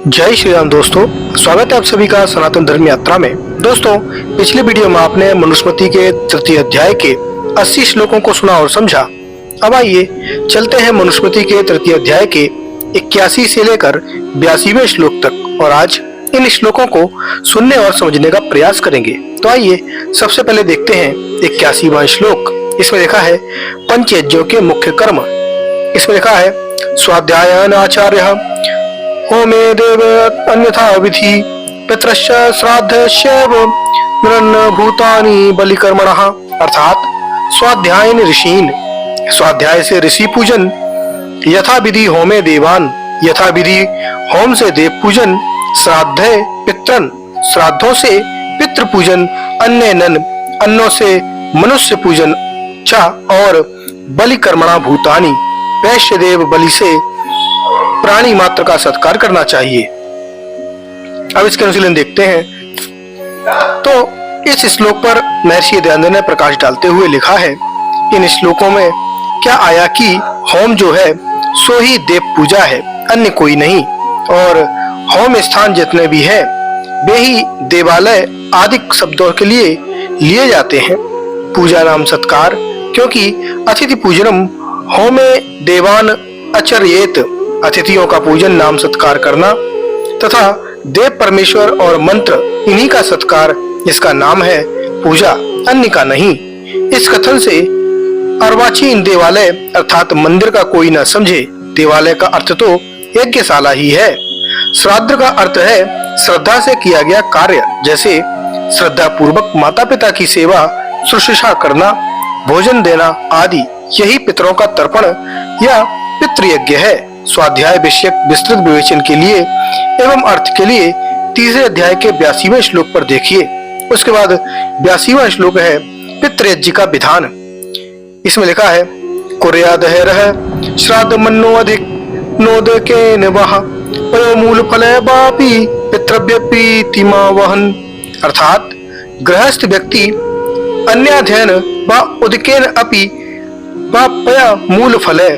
जय श्री राम दोस्तों, स्वागत है आप सभी का सनातन धर्म यात्रा में। दोस्तों, पिछले वीडियो में आपने मनुस्मृति के तृतीय अध्याय के 80 श्लोकों को सुना और समझा। अब आइए चलते हैं मनुस्मृति के तृतीय अध्याय के 81 से लेकर 82वें श्लोक तक और आज इन श्लोकों को सुनने और समझने का प्रयास करेंगे। तो आइए सबसे पहले देखते हैं 81वां श्लोक। इसमें लिखा है पंचयज्ञों के मुख्य कर्म। इसमें लिखा है स्वाध्यायन आचार्य होमे देव अन्यथा विधि पितृश्च श्राद्धश्चैव मृन्न भूतानि बलिकर्मणः। अर्थात स्वाध्यायन ऋषीन, स्वाध्याय से ऋषि पूजन, यथा विधि होमे देवान, यथा विधि होम से देव पूजन, श्राद्ध पितरन, श्राद्धों से पितृ पूजन, अन्नन, अन्नों से मनुष्य पूजन, चा और बलिकर्मणा भूतानि, वैश्य देव बलि से प्राणी मात्र का सत्कार करना चाहिए। अब इसके अनुशीलन देखते हैं। तो इस श्लोक पर महर्षि दयानंद ने प्रकाश डालते हुए लिखा है, इन श्लोकों में क्या आया कि होम जो है सो ही देव पूजा है, अन्य कोई नहीं, और होम स्थान जितने भी है वे ही देवालय आदि शब्दों के लिए लिए जाते हैं। पूजा नाम सत्कार, क्योंकि अतिथि पूजनम होमे देवान आचर्येत, अतिथियों का पूजन नाम सत्कार करना, तथा देव परमेश्वर और मंत्र इन्हीं का सत्कार, जिसका नाम है पूजा, अन्य का नहीं। इस कथन से अर्वाचीन देवालय अर्थात मंदिर का कोई न समझे। देवालय का अर्थ तो यज्ञशाला ही है। श्राद्ध का अर्थ है श्रद्धा से किया गया कार्य, जैसे श्रद्धा पूर्वक माता पिता की सेवा शुश्रूषा करना, भोजन देना आदि। यही पितरों का तर्पण या पितृयज्ञ है। स्वाध्याय विषयक विस्तृत विवेचन के लिए एवं अर्थ के लिए तीसरे अध्याय के 82वें श्लोक पर देखिए। उसके बाद 82वां श्लोक है पितृयज्ञ का विधान। इसमें लिखा है कुर्यादहरः श्राद्ध मन्नो अधिक नोदकेन वह पयो मूल फले बापी पितृभ्य प्रीतिमा वहन। अर्थात गृहस्थ व्यक्ति अन्याध्ययन व उदकेन अपि व पया मूल फले,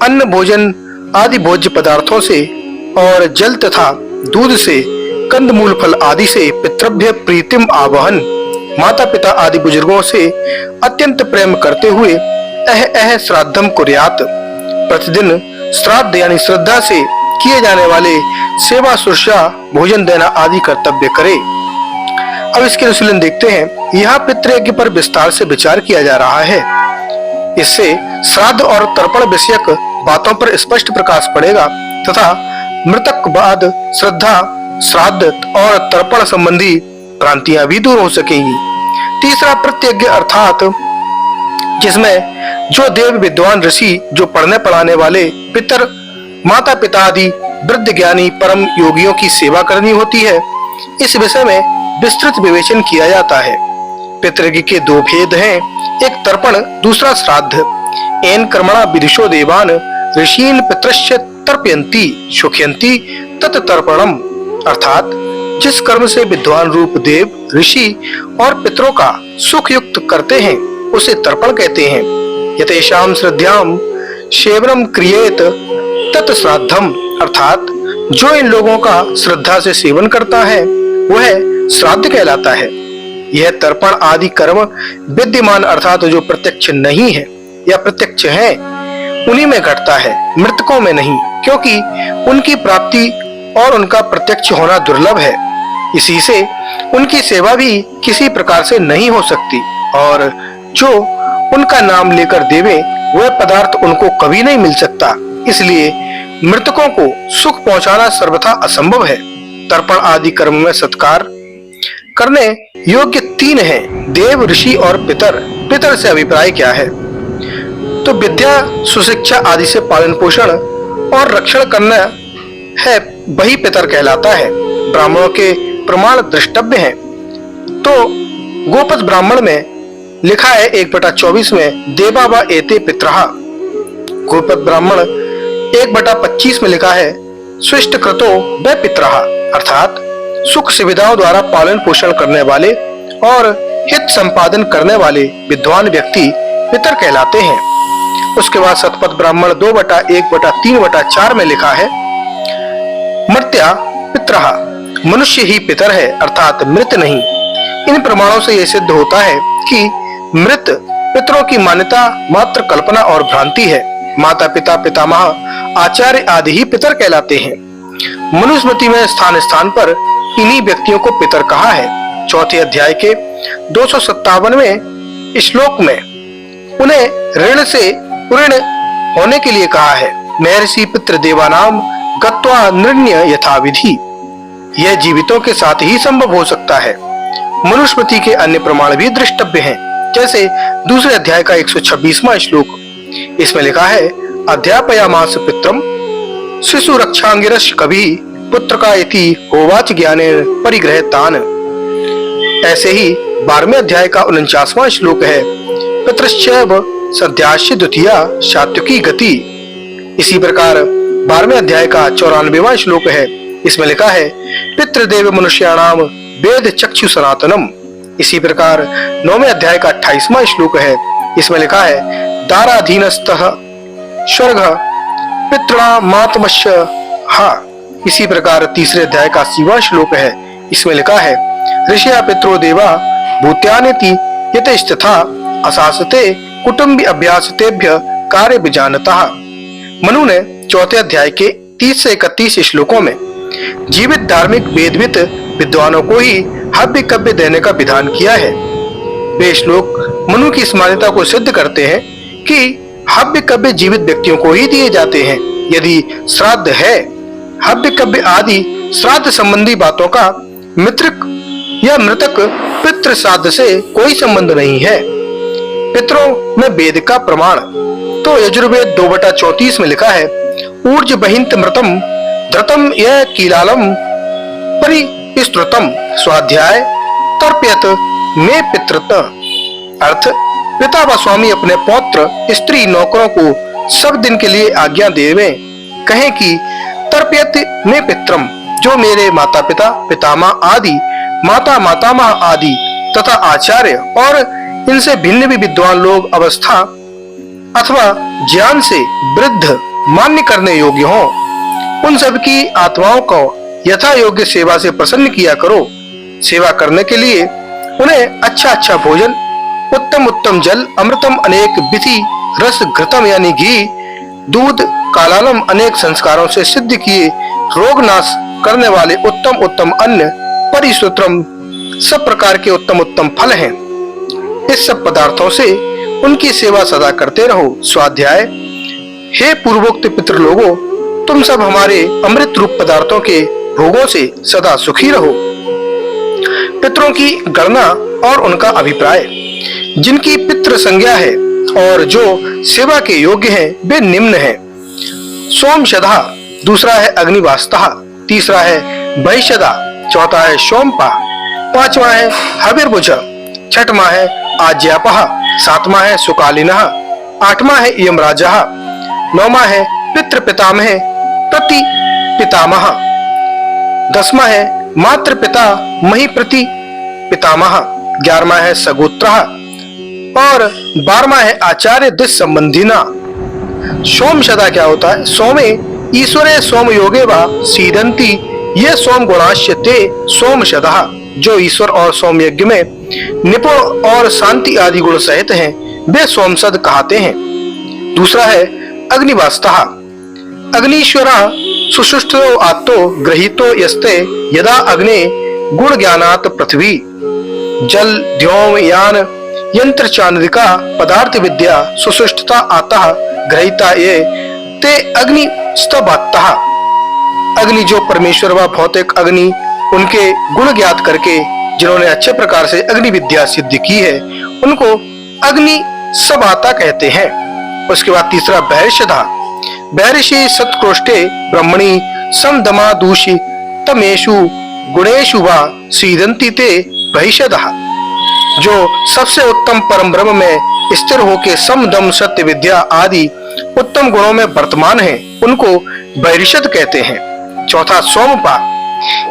अन्न भोजन आदि भोज्य पदार्थों से और जल तथा दूध से, कंदमूल फल आदि से पितृभ्य प्रीतिम आवाहन, माता पिता आदि बुजुर्गों से अत्यंत प्रेम करते हुए अह श्राद्धम कुर्यात, प्रतिदिन श्राद्ध यानी श्रद्धा से किए जाने वाले सेवा शुश्रूषा, भोजन देना आदि कर्तव्य करे। अब इसके अनुशीलन देखते हैं। यहाँ पितृयज्ञ पर विस्तार से विचार किया जा रहा है। इससे श्राद्ध और तर्पण विषयक बातों पर स्पष्ट प्रकाश पड़ेगा तथा मृतक बाद श्रद्धा, श्राद्ध और तर्पण संबंधी भ्रांतियां भी दूर हो सकेंगी। तीसरा प्रत्यज्ञ अर्थात जिसमें जो देव विद्वान ऋषि, जो पढ़ने पढ़ाने वाले, पितर, माता पिता आदि वृद्ध ज्ञानी परम योगियों की सेवा करनी होती है, इस विषय में विस्तृत विवेचन किया जाता है। पितृयज्ञ के दो भेद हैं, एक तर्पण, दूसरा श्राद्ध। एन कर्मणा विदिशो देवान ऋषीन पितृश्च तर्पयन्ति शुक्यन्ति तत् तर्पणम। अर्थात जिस कर्म से विद्वान रूप देव, ऋषि और पितरों का सुख युक्त करते हैं उसे तर्पण कहते हैं। यतेषाम श्रद्धाम सेवनम क्रियेत तत् श्राद्धम। अर्थात जो इन लोगों का श्रद्धा से सेवन करता है वह श्राद्ध कहलाता है। यह तर्पण आदि कर्म विद्यमान अर्थात जो प्रत्यक्ष नहीं है या प्रत्यक्ष है उन्हीं में घटता है, मृतकों में नहीं, क्योंकि उनकी प्राप्ति और उनका प्रत्यक्ष होना दुर्लभ है। इसी से उनकी सेवा भी किसी प्रकार से नहीं हो सकती और जो उनका नाम लेकर देवे वह पदार्थ उनको कभी नहीं मिल सकता। इसलिए मृतकों को सुख पहुंचाना सर्वथा असंभव है। तर्पण आदि कर्म में सत्कार करने योग्य तीन हैं, देव, ऋषि और पितर। पितर से अभिप्राय क्या है? तो विद्या, सुशिक्षा आदि से पालन पोषण और रक्षण करना है, वही पितर कहलाता है। ब्राह्मणों के प्रमाण द्रष्टव्य हैं। तो गोपद ब्राह्मण में लिखा है 1/24 में देवा व एते पितरः। गोपद ब्राह्मण 1/25 में लिखा है स्विष्ट कृतो व पितरः। अर्थात सुख सुविधाओं द्वारा पालन पोषण करने वाले और हित संपादन करने वाले विद्वान व्यक्ति पितर कहलाते हैं। उसके बाद शतपथ ब्राह्मण 2/1/3/4 में लिखा है मर्त्या पितरः, मनुष्य ही पितर है अर्थात मृत नहीं। इन प्रमाणों से यह सिद्ध होता है कि मृत पितरों की मान्यता मात्र कल्पना और भ्रांति है। माता पिता पितामह आचार्य आदि ही पितर कहलाते हैं। मनुस्मृति में स्थान स्थान पर इन्हीं व्यक्तियों को पितर कहा है। चौथे अध्याय के 257वें श्लोक में उन्हें ऋण से ऋण होने के लिए कहा है। महर्षि पितृ देवानाम गत्वा निर्ण्य यथाविधि। यह जीवितों के साथ ही संभव हो सकता है। मनुस्मृति के अन्य प्रमाण भी दृष्टव्य हैं, जैसे दूसरे अध्याय का 126वां श्लोक। इसमें लिखा है अध्यापयामास पित्रम शिशु रक्षांगिरश कभी पुत्र का इति होवाच ज्ञाने परिग्रह तान। ऐसे ही 12वें अध्याय का 49वां श्लोक है पितृश्चैव सद्यास्य द्वितीया सात्विकी गति। इसी प्रकार 12वें अध्याय का 94वां श्लोक है। इसमें लिखा है पितृदेव मनुष्याणाम वेद चक्षु सनातनम। इसी प्रकार 9वें अध्याय का 28वां श्लोक है। इसमें लिखा है दाराधीनस्तः स्वर्ग पितृणामात्मस्य हा। इसी प्रकार 3रे अध्याय का 80वां श्लोक है। इसमें लिखा है ऋषया पितरो देवा भूत्यानेति यतस्तथा असासते कुटुंबी अभ्यासतेभ्य कार्य विजानतः। मनु ने चौथे अध्याय के 30 से 31 श्लोकों में जीवित धार्मिक वेदविद विद्वानों को ही हव्य कव्य देने का विधान किया है। वे श्लोक मनु की इस मान्यता को सिद्ध करते हैं कि हव्य कव्य जीवित व्यक्तियों को ही दिए जाते हैं। यदि श्राद्ध है, हव्य कव्य आदि श्राद्ध संबंधी बातों का मित्रक या मृतक पितृ श्राद्ध से कोई संबंध नहीं है। पितरों में वेद का प्रमाण तो यजुर्वेद 2/34 में लिखा है ऊर्ज बहिंत मृतम धृतम यह कीलालम परिस्तृतम स्वाध्याय तर्पयत में पितृत। अर्थ पिता व स्वामी अपने पौत्र स्त्री नौकरों को सब दिन के लिए आज्ञा देवे कहें कि तर्पयत में पितरम, जो मेरे माता पिता पितामह आदि माता मातामह आदि तथा आचार्य और इनसे भिन्न भी विद्वान लोग अवस्था अथवा ज्ञान से वृद्ध मान्य करने योग्य हों, उन सब की आत्माओं को यथा योग्य सेवा से प्रसन्न किया करो। सेवा करने के लिए उन्हें अच्छा अच्छा भोजन, उत्तम उत्तम जल, अमृतम अनेक विधि रस, घृतम यानी घी, दूध, कालालम अनेक संस्कारों से सिद्ध किए रोग नाश करने वाले उत्तम उत्तम अन्न, परिसूत्रम सब प्रकार के उत्तम उत्तम फल हैं। इस सब पदार्थों से उनकी सेवा सदा करते रहो। स्वाध्याय हे पूर्वोक्त पितृ लोगों, तुम सब हमारे अमृत रूप पदार्थों के भोगों से सदा सुखी रहो। पितरों की गणना और उनका अभिप्राय। जिनकी पितृ संज्ञा है और जो सेवा के योग्य हैं वे निम्न हैं। सोमशदा, दूसरा है अग्निवास्तः, तीसरा है बहिषदा, चौथा है सोमपा, पांचवा है हविर्भुज, छठवां है आज्यापः, सातवां है सुकालिनः, आठवां है यमराजः, नौवां है पितृ पितामह प्रति पितामह, 10वां है मातृ पिता मही प्रति पितामह, 11वां है सगोत्रः और 12वां है आचार्य दिश संबंधिना। सोम सदा क्या होता है? सोमे ईश्वरे सोम योगे व सीदंती ये सोम गुणाश्य ते सोम सदा, जो ईश्वर और सोम यज्ञ में निपुण और शांति आदि गुण सहित हैं वे सोमसद कहते हैं। दूसरा है अग्निवास्तः, अग्निश्वरा सुषुष्टो आत्तो गृहीतो यस्ते यदा अग्ने गुण ज्ञानात् पृथ्वी जल द्योम यान यंत्र चांद्रिका पदार्थ विद्या सुषुष्टता आता ग्रहिता ये ते अग्नि स्तबात्तः। अग्नि जो परमेश्वर व भौतिक अग्नि उनके गुण ज्ञात करके जिन्होंने अच्छे प्रकार से अग्नि विद्या सिद्ध की है उनको अग्नि सबाता कहते हैं। उसके बाद तीसरा बहिर्षदा, बहिर्षि सत्कृष्टे ब्रह्मणि समदमा दूषि तमेषु गुणेषु वा सीदंती ते बहिषदः, जो सबसे उत्तम परम ब्रह्म में स्थिर होके समदम सत्य विद्या आदि उत्तम गुणों में वर्तमान है उनको बहिर्षद कहते हैं। चौथा सोमपा,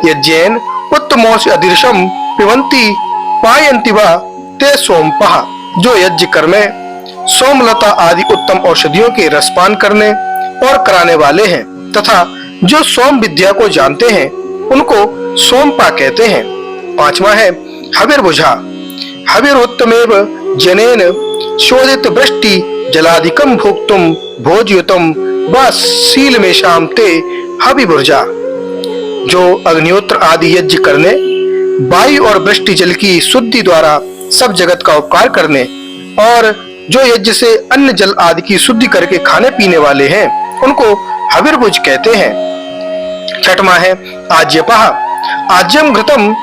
यज्ञेन उत्तमोऽस्य अदृशम पिबन्ति पायन्ति वा ते सोमपः, जो यज्ञ कर्मे सोमलता आदि उत्तम औषधियों के रसपान करने और कराने वाले हैं तथा जो सोम विद्या को जानते हैं उनको सोमपा कहते हैं। पांचवा है हविर्भुजा। हविरोत्तमेव जनेन शोधित वृष्टि जलादिकम भोक्तुम भोजयुतम व शीलमेशाम ते हविर्भुजा। जो अग्निहोत्र आदि यज्ञ करने, वायु और वृष्टि जल की शुद्धि द्वारा सब जगत का उपकार करने और जो यज्ञ से अन्न जल आदि की शुद्धि करके खाने पीने वाले हैं, उनको हविर्भुज कहते हैं। छठवां है आज्यपः। आज्यम घृतम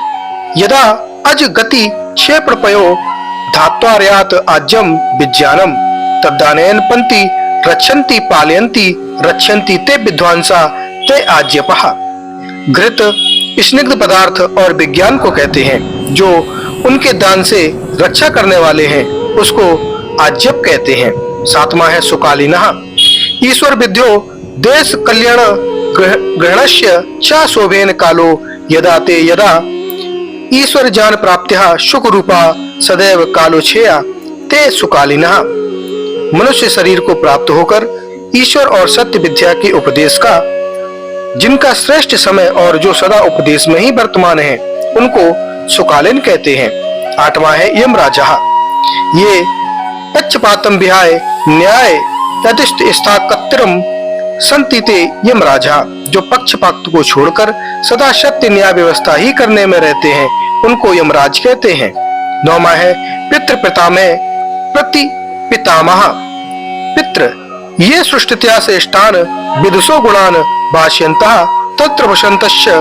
यदा अज गति क्षेप्रपयो धात्वार्यात आज्यम विज्ञानम तद्दानेन पंति रक्षन्ति पालयन्ति रक्षन्ति ते विद्वांसा ते आज्यपः। घृत स्निग्ध पदार्थ और विज्ञान को कहते हैं। जो उनके दान से रक्षा करने वाले हैं, उसको आज्यप कहते हैं। सातवां है सुकालिनः। ईश्वर विद्यो देश कल्याण ग्रहणस्य च शोभेन कालो यदा ते यदा ईश्वर ज्ञान प्राप्त्या सुख रूपा सदैव कालोच्छेया ते सुकालिनः। मनुष्य शरीर को प्राप्त होकर ईश्वर और सत्य विद्या के उपदेश का जिनका श्रेष्ठ समय और जो सदा उपदेश में ही वर्तमान है, उनको सुकालीन कहते हैं। आठवां है यमराजा। ये पक्षपातम विहाय न्याय यदिष्ट स्थाकत्रम संतिते यमराजा। जो पक्षपात को छोड़कर सदा सत्य न्याय व्यवस्था ही करने में रहते हैं, उनको यमराज कहते हैं। नौवां है पितृ पितामह प्रति पितामह। पितृ ये सृष्टित्या से स्थान विदुषो गुणान भाष्यन्तः तत्र वसन्तस्य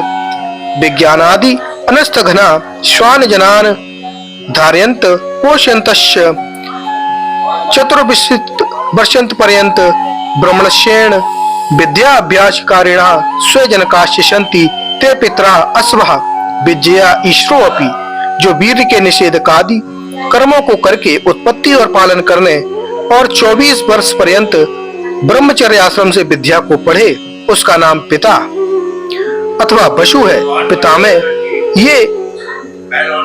विज्ञानादि अनस्त घना श्वान जनान धारयन्त पोषयन्तस्य चतुर्विंशति वर्षंत पर्यंत ब्रह्मण्येन विद्याभ्यासकारिणा स्वजनकाश्च सन्ति ते पितरा अश्वः विजया ईश्वरो अपि। जो वीर के निषेधक आदि कर्मों को करके उत्पत्ति और पालन करने और 24 वर्ष पर्यंत ब्रह्मचर्य आश्रम से विद्या को पढ़े, उसका नाम पिता अथवा पशु है। पितामह ये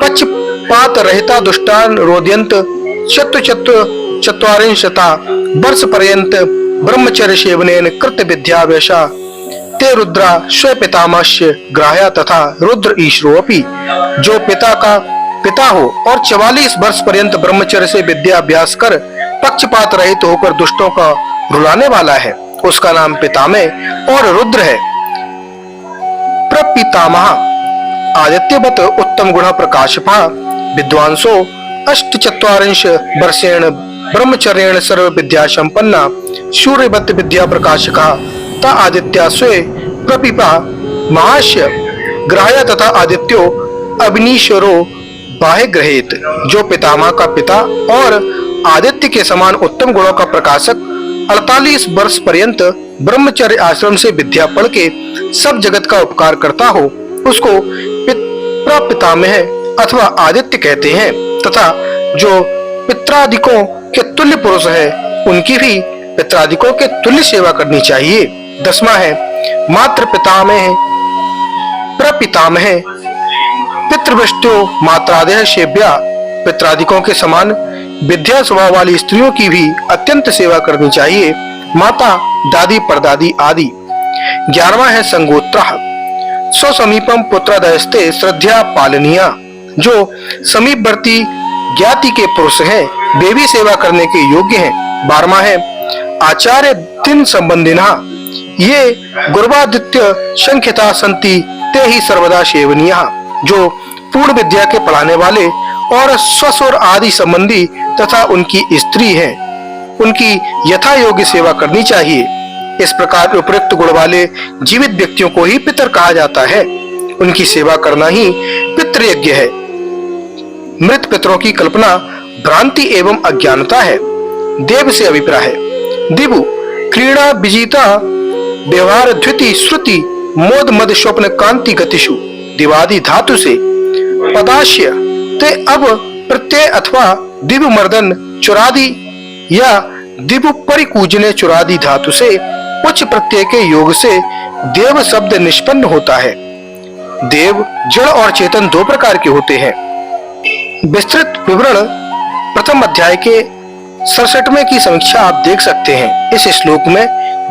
पक्षपात रहता दुष्टान रोदयंत चत्वारिंशता वर्ष पर्यंत ब्रह्मचर्य सेवनेन कृत विद्याभ्यासा ते रुद्रा स्व पितामहस्य ग्राह्या तथा रुद्र ईश्वरो अपि। जो पिता का पिता हो और 44 वर्ष पर्यंत ब्रह्मचर्य से विद्याभ्यास कर पक्षपात रहित होकर दुष्टों का रुलाने वाला है, उसका नाम पितामह और रुद्र है। प्रपितामह आदित्यवत उत्तम गुण प्रकाशपः विद्वांसो 48 वर्षेण ब्रह्मचर्येण सर्व विद्या संपन्ना सूर्यवत विद्या प्रकाशकः ता आदित्या स्वे प्रपिपा महास्य ग्राह्य तथा आदित्यो अग्निश्वरो बाह्य ग्रहेत। जो पितामह का पिता और आदित्य के समान उत्तम गुणों का प्रकाशक 48 वर्ष पर्यंत ब्रह्मचर्य आश्रम से विद्या पढ़ के सब जगत का उपकार करता हो, उसको प्रपितामह अथवा आदित्य कहते हैं। तथा जो पित्रादिकों के तुल्य पुरुष है, उनकी भी पित्रादिकों के तुल्य सेवा करनी चाहिए। 10वां है मातृ पितामह प्रपितामह। पितृवृष्टो मात्रादय सेव्या। पित्रादिकों के समान विद्या स्वभाव वाली स्त्रियों की भी अत्यंत सेवा करनी चाहिए, माता दादी परदादी आदि। 11वां है संगोत्रः। स्वसमीपम पुत्रदयस्ते श्रद्धा पालनीया। जो समीपवर्ती ज्ञाति के पुरुष हैं, वे भी सेवा करने के योग्य हैं। 12वां है आचार्य दिन संबंधिना। ये गुरुवादित्य संख्यता संति ते ही सर्वदा सेवनीया। जो पूर्ण विद्या के पढ़ाने वाले और ससुर आदि संबंधी तथा उनकी स्त्री हैं, उनकी यथा योग्य सेवा करनी चाहिए। इस प्रकार उपयुक्त गुण वाले जीवित व्यक्तियों को ही पितर कहा जाता है। उनकी सेवा करना ही पितृयज्ञ है। मृत पितरों की कल्पना भ्रांति एवं अज्ञानता है। देव से अभिप्राय है। दिवु क्रीड़ा विजिता व्यवहार द्विति श्रुति मोद मद स्वप्न कांति गतिषु। दिवादि धातु से पदाश्य ते अब प्रत्यय अथवा दिव्य मर्दन चुरादि या दिव्य परिकूजने चुरादि धातु से उच्च प्रत्यय के योग से देव शब्द निष्पन्न होता है। देव जड़ और चेतन दो प्रकार के होते हैं। विस्तृत विवरण प्रथम अध्याय के 67वें की समीक्षा आप देख सकते हैं। इस श्लोक में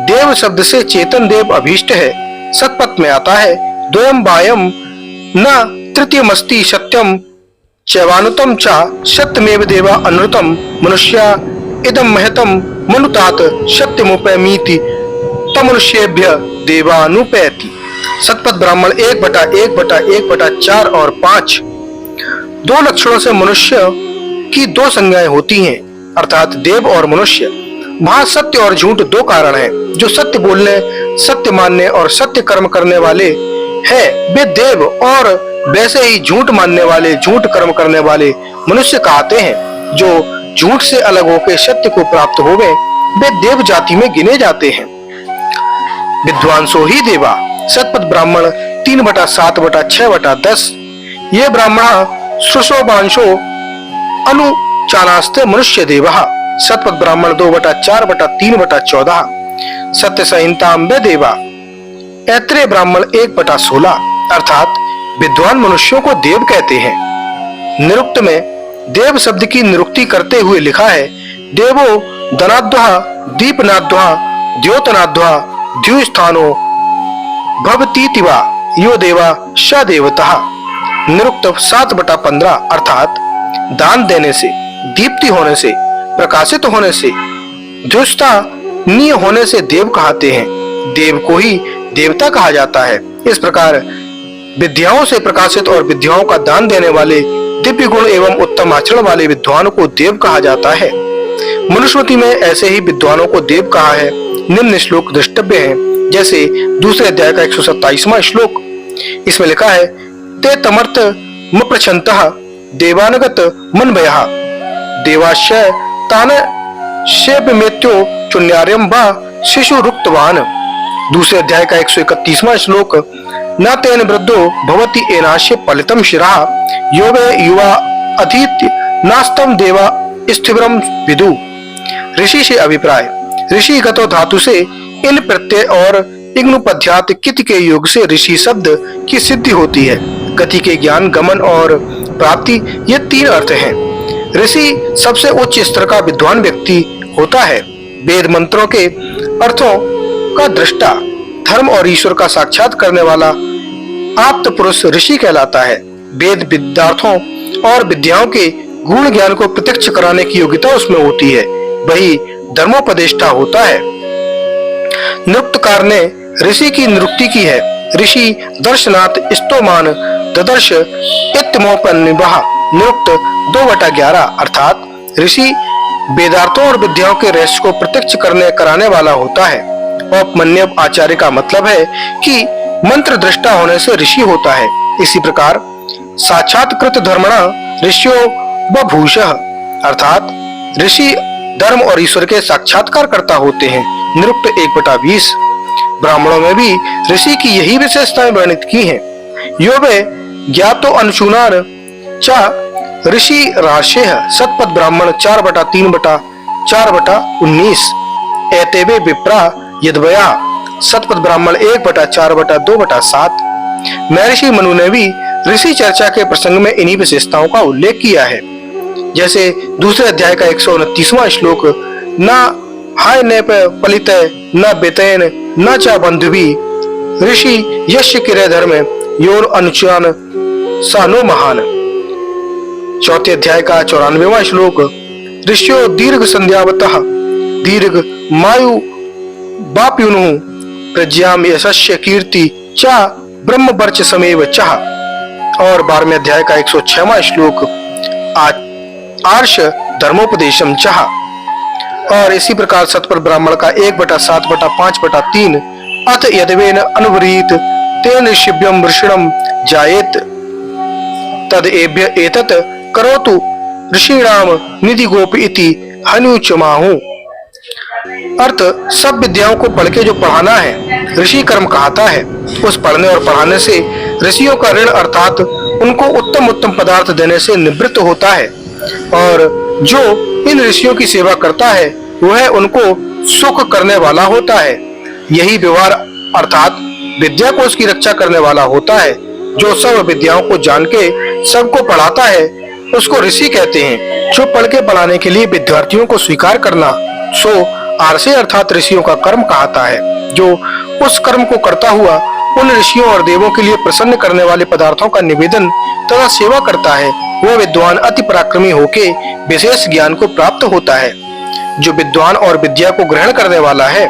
देव शब्द से चेतन देव अभीष्ट है। सतपथ में आता है द्वयम बायम न तृतीयमस्ति सत्यम चैवानुतम च सत्यमेव देवा अनृतम मनुष्या इदम महतम मनुतात सत्यमुपैमीति तमनुष्येभ्य देवानुपैति। शतपथ ब्राह्मण 1/1/1/4 और 5। दो लक्षणों से मनुष्य की दो संज्ञाएं होती हैं, अर्थात देव और मनुष्य। वहां सत्य और झूठ दो कारण हैं। जो सत्य बोलने, सत्य मानने और सत्य कर्म करने वाले हैं वे देव, और वैसे ही झूठ मानने वाले, झूठ कर्म करने वाले मनुष्य कहते हैं। जो झूठ से अलग होकर सत्य को प्राप्त होवे वे देव जाति में गिने जाते हैं। विद्वांसो ही देवा। शतपथ ब्राह्मण 3/7/6/10। ये ब्राह्मण सुशोभांशो अनुचानास्ते मनुष्य देवः। शतपथ ब्राह्मण 2/4/3/14। सत्य संहिताम वे देवा। ऐत्रेय ब्राह्मण 1/16। अर्थात विद्वान मनुष्यों को देव कहते हैं। निरुक्त में देव शब्द की निरुक्ति करते हुए लिखा है, देवो धनाध्वा दीपनाध्वा द्योतनाध्वा द्युस्थानो भवतीतिवा यो देवा स देवतः। निरुक्त 7/15। अर्थात दान देने से, दीप्ति होने से, प्रकाशित होने से, द्युस्थानीय होने से देव कहते हैं। देव को ही देवता कहा जाता है। इस प्रकार विद्याओं से प्रकाशित और विद्याओं का दान देने वाले, दिव्य गुण एवं उत्तम आचरण वाले विद्वानों को देव कहा जाता है। मनुस्मृति में ऐसे ही विद्वानों को देव कहा है। निम्न श्लोक द्रष्टव्य है, जैसे दूसरे अध्याय का 127वां श्लोक। इसमें लिखा है, ते तमर्थ मुप्रछन्तः देवानगत मनभयः देवाश्य तान शेपमेत्यो चुन्यार्यम वा शिशुरुक्तवान। दूसरे अध्याय का 131वां श्लोक, न तेन वृद्धो भवति एनाश्य पलितम शिरः यो वे युवा अधीत्य नास्तम देवा स्थिरम विदु। ऋषि से अभिप्राय। ऋषि गतो धातु से इन प्रत्यय और इग्नुपध्यात कित के योग से ऋषि शब्द की सिद्धि होती है। गति के ज्ञान, गमन और प्राप्ति, ये 3 अर्थ हैं। ऋषि सबसे उच्च स्तर का विद्वान व्यक्ति होता है। वेद मंत्रों के अर्थों का दृष्टा, धर्म और ईश्वर का साक्षात करने वाला आप्त पुरुष ऋषि कहलाता है। वेद विद्यार्थों और विद्याओं के गुण ज्ञान को प्रत्यक्ष कराने की योग्यता उसमें होती है, वही धर्मोपदेष्टा होता है। निरुक्तकार ने ऋषि की निरुक्ति की है। ऋषि दर्शनात् स्तोमान ददर्श इत्यमोपनिबह। निरुक्त 2/11। अर्थात ऋषि वेदार्थों और विद्याओं के रहस्य को प्रत्यक्ष कराने वाला होता है। औपमन्यव आचार्य का मतलब है कि मंत्र दृष्टा होने से ऋषि होता है। इसी प्रकार साक्षात्कृत धर्मणा ऋषियो बभूषः। अर्थात ऋषि धर्म और ईश्वर के साक्षात्कार करता होते हैं। निरुक्त 1/20। ब्राह्मणों में भी ऋषि की यही विशेषताएं वर्णित की हैं। यो वे ज्ञातो अनुशूनान च ऋषि राशेः। शतपथ ब्राह्मण 4/3/4/19। एतेवे विप्रा यद्वया। शतपथ ब्राह्मण 1/4/2/7। महर्षि मनु ने भी ऋषि चर्चा के प्रसंग में इन्हीं विशेषताओं का उल्लेख किया है। जैसे दूसरे अध्याय का 129वां श्लोक, न हाय न पलित न बेतैन न च बंधुभी ऋषि यस्य किरे धर्म योर अनुचान सानो महान। चौथे अध्याय का 94वां श्लोक, ऋषियो दीर्घ संध्यावतः दीर्घ मायु बाप्युनु प्रज्ञाम यशस्य कीर्ति च ब्रह्म वर्च समेव चह। और 12वें अध्याय का 106वां श्लोक, आर्ष धर्मोपदेशम चह। और इसी प्रकार शतपथ ब्राह्मण का 1/7/5/3। अथ यदवेन अनुवरीत तेन ऋषिभ्यं वृषणं जायेत तद एभ्य एतत् करोतु ऋषीणाम निधि गोप इति हनुचमाहु। अर्थ, सब विद्याओं को पढ़ के जो पढ़ाना है ऋषि कर्म कहता है। उस पढ़ने और पढ़ाने से ऋषियों का ऋण अर्थात उनको उत्तम उत्तम पदार्थ देने से निवृत्त होता है, और जो इन ऋषियों की सेवा करता है वह उनको सुख करने वाला होता है। यही व्यवहार अर्थात विद्या कोश की रक्षा करने वाला होता है। जो सब विद्याओं को जान के सबको पढ़ाता है उसको ऋषि कहते हैं। जो पढ़ के पढ़ाने के लिए विद्यार्थियों को स्वीकार करना सो आरसे अर्थात ऋषियों का कर्म कहता है। जो उस कर्म को करता हुआ उन ऋषियों और देवों के लिए प्रसन्न करने वाले पदार्थों का निवेदन तथा सेवा करता है, वह विद्वान अति पराक्रमी होके विशेष ज्ञान को प्राप्त होता है। जो विद्वान और विद्या को ग्रहण करने वाला है,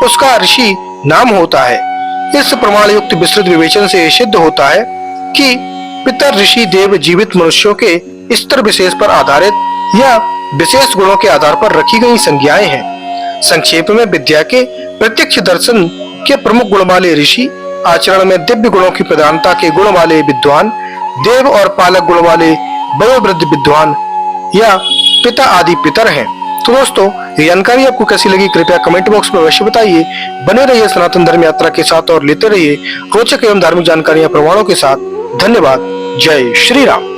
उसका ऋषि नाम होता है। इस प्रमाण युक्त विस्तृत विवेचन से सिद्ध होता है कि पितर, ऋषि, देव जीवित मनुष्यों के स्तर विशेष पर आधारित या विशेष गुणों के आधार पर रखी गई संज्ञाएं हैं। संक्षेप में विद्या के प्रत्यक्ष दर्शन के प्रमुख गुण वाले ऋषि, आचरण में दिव्य गुणों की प्रधानता के गुण वाले विद्वान, देव और पालक गुण वाले वयोवृद्ध विद्वान या पिता आदि पितर हैं। तो दोस्तों, ये जानकारी आपको कैसी लगी कृपया कमेंट बॉक्स में अवश्य बताइए। बने रहिए सनातन धर्म यात्रा के साथ और लेते रहिए रोचक एवं धार्मिक जानकारियां प्रमाणों के साथ। धन्यवाद। जय श्री राम।